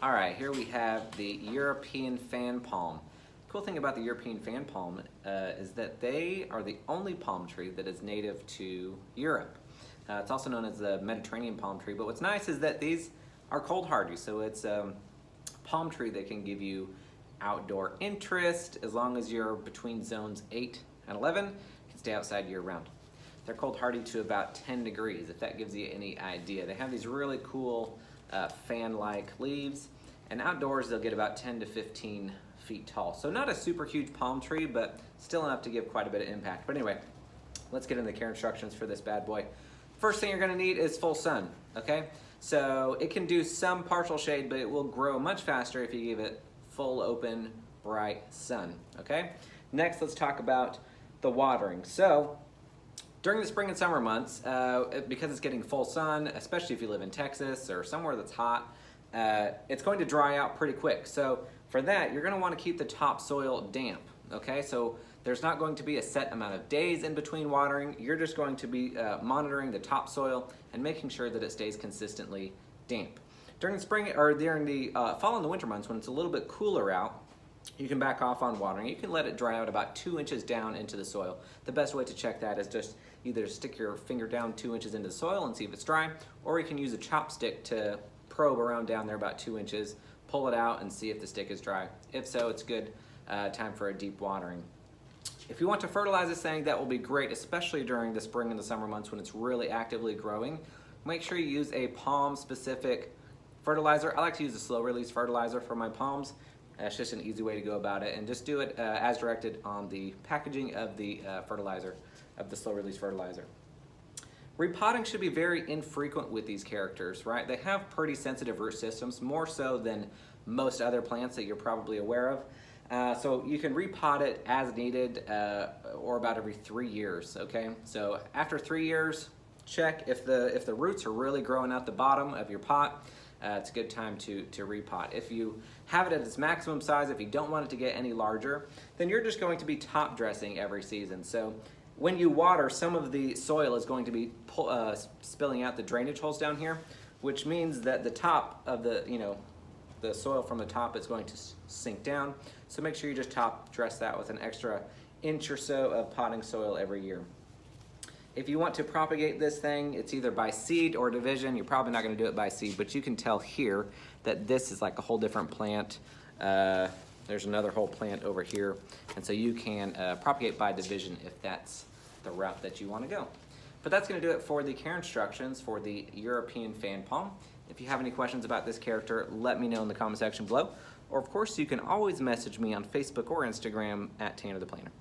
All right, here we have the European fan palm. Cool thing about the European fan palm is that they are the only palm tree that is native to Europe. It's also known as the Mediterranean palm tree, but what's nice is that these are cold hardy, so it's a palm tree that can give you outdoor interest as long as you're between zones 8 and 11. You can stay outside year round. They're cold hardy to about 10 degrees, if that gives you any idea. They have these really cool fan-like leaves, and outdoors they'll get about 10 to 15 feet tall. So not a super huge palm tree, but still enough to give quite a bit of impact. But anyway, let's get into the care instructions for this bad boy. First thing you're gonna need is full sun, okay? So it can do some partial shade, but it will grow much faster if you give it full open, bright sun, okay? Next, let's talk about the watering. So during the spring and summer months, because it's getting full sun, especially if you live in Texas or somewhere that's hot, it's going to dry out pretty quick. So for that, you're gonna wanna keep the topsoil damp, okay? So there's not going to be a set amount of days in between watering. You're just going to be monitoring the topsoil and making sure that it stays consistently damp. During the spring or during the fall and the winter months when it's a little bit cooler out, you can back off on watering. You can let it dry out about 2 inches down into the soil. The best way to check that is just either stick your finger down 2 inches into the soil and see if it's dry, or you can use a chopstick to probe around down there about 2 inches, pull it out and see if the stick is dry. If so, it's good time for a deep watering. If you want to fertilize this thing, that will be great, especially during the spring and the summer months when it's really actively growing. Make sure you use a palm specific fertilizer. I like to use a slow release fertilizer for my palms. It's just an easy way to go about it, and just do it as directed on the packaging of the fertilizer, of the slow release fertilizer. Repotting should be very infrequent with these characters, right? They have pretty sensitive root systems, more so than most other plants that you're probably aware of. So you can repot it as needed or about every 3 years, okay? So after 3 years, check if the roots are really growing out the bottom of your pot. It's a good time to repot. If you have it at its maximum size, if you don't want it to get any larger, then you're just going to be top dressing every season. So when you water, some of the soil is going to be spilling out the drainage holes down here, which means that the top of the soil from the top is going to sink down. So make sure you just top dress that with an extra inch or so of potting soil every year. If you want to propagate this thing, it's either by seed or division. You're probably not gonna do it by seed, but you can tell here that this is like a whole different plant. There's another whole plant over here. And so you can propagate by division if that's the route that you wanna go. But that's gonna do it for the care instructions for the European fan palm. If you have any questions about this character, let me know in the comment section below. Or of course, you can always message me on Facebook or Instagram at Tanner the Planter.